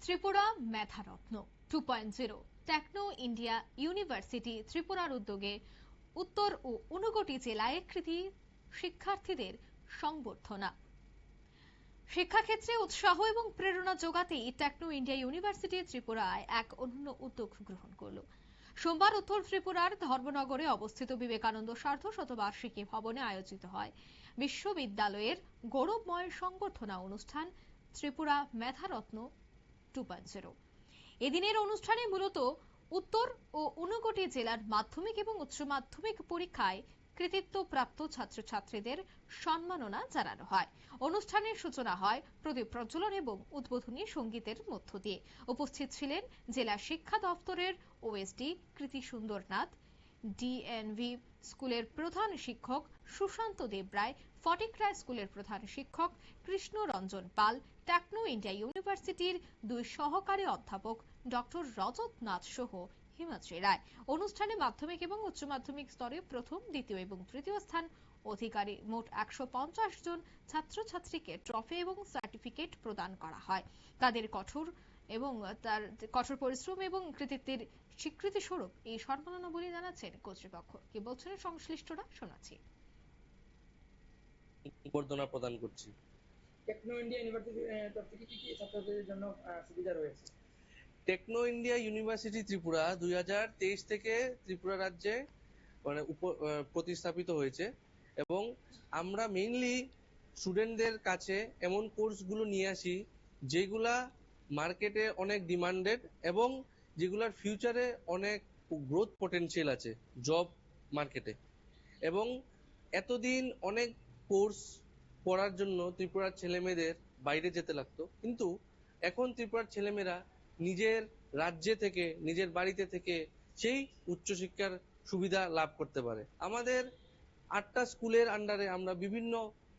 Tripura মেধারত্ন 2.0 techno India university ত্রিপুরার উদ্যোগে উত্তর ও ঊনকোটি জেলায় কৃতি শিক্ষার্থীদের সংবর্ধনা। শিক্ষাক্ষেত্রে উৎসাহ এবং প্রেরণা যোগাতেই টেকনো ইন্ডিয়া ইউনিভার্সিটি ত্রিপুরায় এক অনন্য উদ্যোগ গ্রহণ করল। সোমবার উত্তর ত্রিপুরার ধর্মনগরে অবস্থিত বিবেকানন্দ সার্ধ শতবার্ষিকী ভবনে আয়োজিত হয় বিশ্ববিদ্যালয়ের গৌরবময় সংবর্ধনা অনুষ্ঠান ত্রিপুরা মেধারত্ন 2.0। এদিনের অনুষ্ঠানে মূলত উত্তর ও ঊনকোটি জেলার মাধ্যমিক এবং উচ্চ মাধ্যমিক পরীক্ষায় কৃতিত্বপ্রাপ্ত ছাত্রছাত্রীদের সম্মাননা জানানো হয়। অনুষ্ঠানের সূচনা হয় প্রদীপ প্রজ্বলন এবং উদ্বোধনী সঙ্গীতের মধ্য দিয়ে। উপস্থিত ছিলেন জেলা শিক্ষা দপ্তরের ওএসডি কৃতি সুন্দরনাথ, ডিএনভি স্কুলের প্রধান শিক্ষক সুশান্ত দেবরায়, ফটিক রায় স্কুলের প্রধান শিক্ষক কৃষ্ণ রঞ্জন পাল, টেকনো ইন্ডিয়া ইউনিভার্সিটির দুই সহকারী অধ্যাপক ডক্টর রজত নাথ সহ হিমাদ্রি রায়। অনুষ্ঠানে মাধ্যমিক এবং উচ্চ মাধ্যমিক স্তরে প্রথম, দ্বিতীয় এবং তৃতীয় স্থান অধিকারী মোট 150 জন ছাত্রছাত্রীকে ট্রফি এবং সার্টিফিকেট প্রদান করা হয়। তাদের কঠোর পরিশ্রম এবং কৃতিত্বের স্বীকৃতি স্বরূপ এই সম্মাননা বলে জানাচ্ছেন কর্তৃপক্ষ। কি বলছেন সংশ্লিষ্টরা, শোনাচ্ছি। সম্বর্ধনা প্রদান করছি। টেকনো ইন্ডিয়া ইউনিভার্সিটির তরফ থেকে কি ছাত্রছাত্রীদের জন্য সুবিধা রয়েছে? টেকনো ইন্ডিয়া ইউনিভার্সিটি ত্রিপুরা 2023 থেকে ত্রিপুরা রাজ্যে প্রতিস্থাপিত হয়েছে এবং আমরা মেইনলি স্টুডেন্টদের কাছে এমন কোর্সগুলো নিয়ে আসি যেগুলা মার্কেটে অনেক ডিমান্ডেড এবং যেগুলার ফিউচারে অনেক গ্রোথ পটেনশিয়াল আছে জব মার্কেটে। এবং এতদিন অনেক কোর্স পড়ার জন্য ত্রিপুরার ছেলেমেয়েদের বাইরে যেতে লাগতো, কিন্তু এখন ত্রিপুরার ছেলেমেয়েরা নিজের রাজ্যে থেকে, নিজের বাড়িতে থেকে সেই উচ্চশিক্ষার সুবিধা লাভ করতে পারে। আমাদের 8টা স্কুলের আন্ডারে আমরা বিভিন্ন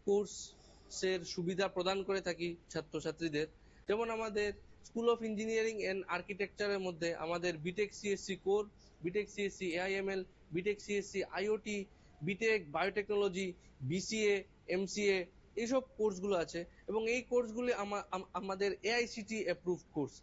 কোর্সের সুবিধা প্রদান করে থাকি ছাত্রছাত্রীদের। যেমন আমাদের স্কুল অফ ইঞ্জিনিয়ারিং অ্যান্ড আর্কিটেকচারের মধ্যে আমাদের B Tech CSC core, B Tech CSC AIML, B Tech CSC IoT, B Tech biotechnology, BCA, MCA এইসব কোর্সগুলো আছে এবং এই কোর্সগুলি আমাদের এআইসিটি অ্যাপ্রুভড কোর্স।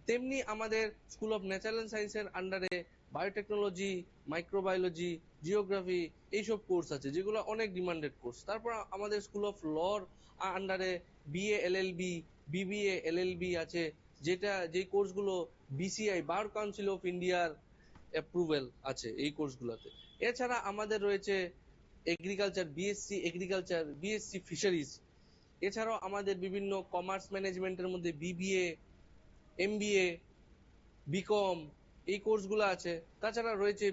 তেমনি আমাদের স্কুল অফ ন্যাচারাল সায়েন্সের আন্ডারে বায়োটেকনোলজি, মাইক্রোবায়োলজি, জিওগ্রাফি এইসব কোর্স আছে যেগুলো অনেক ডিমান্ডেড কোর্স। তারপর আমাদের স্কুল অফ লর আন্ডারে বিএ এলএলবি, বিবিএ এলএলবি আছে, যেই কোর্সগুলো বিসিআই বার কাউন্সিল অফ ইন্ডিয়ার অ্যাপ্রুভেল আছে এই কোর্সগুলোতে। এছাড়া আমাদের রয়েছে agriculture, BSc agriculture, BSc fisheries. এছাড়াও আমাদের বিভিন্ন কমার্স ম্যানেজমেন্টের মধ্যে বিবিএ, এমবিএ, বিকম এই কোর্সগুলো আছে। তাছাড়া রয়েছে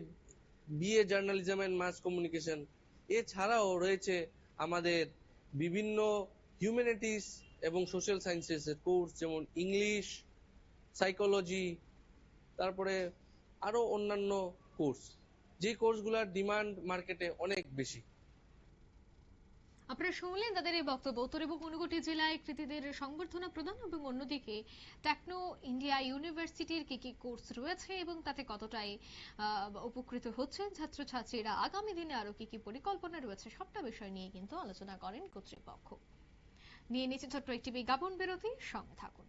BA journalism and mass communication. এছাড়াও রয়েছে আমাদের বিভিন্ন হিউম্যানিটিস এবং সোশ্যাল সায়েন্সেসের কোর্স, যেমন ইংলিশ, সাইকোলজি, তারপরে আরো অন্যান্য কোর্স, যে কোর্সগুলোর ডিমান্ড মার্কেটে অনেক বেশি। আপনারা শুনলেন তাদের এই বক্তব্য। উত্তর এবং ঊনকোটি জেলায় কৃতীদের সংবর্ধনা প্রদান এবং অন্যদিকে টেকনো ইন্ডিয়া ইউনিভার্সিটির কি কি কোর্স রয়েছে এবং তাতে কতটাই উপকৃত হচ্ছেন ছাত্রছাত্রীরা, আগামী দিনে আরো কি কি পরিকল্পনা রয়েছে, সবটা বিষয় নিয়ে কিন্তু আলোচনা করেন কর্তৃপক্ষ। নিয়ে নিচ্ছে ছোট্ট একটি বিজ্ঞাপন বিরতি, সঙ্গে থাকুন।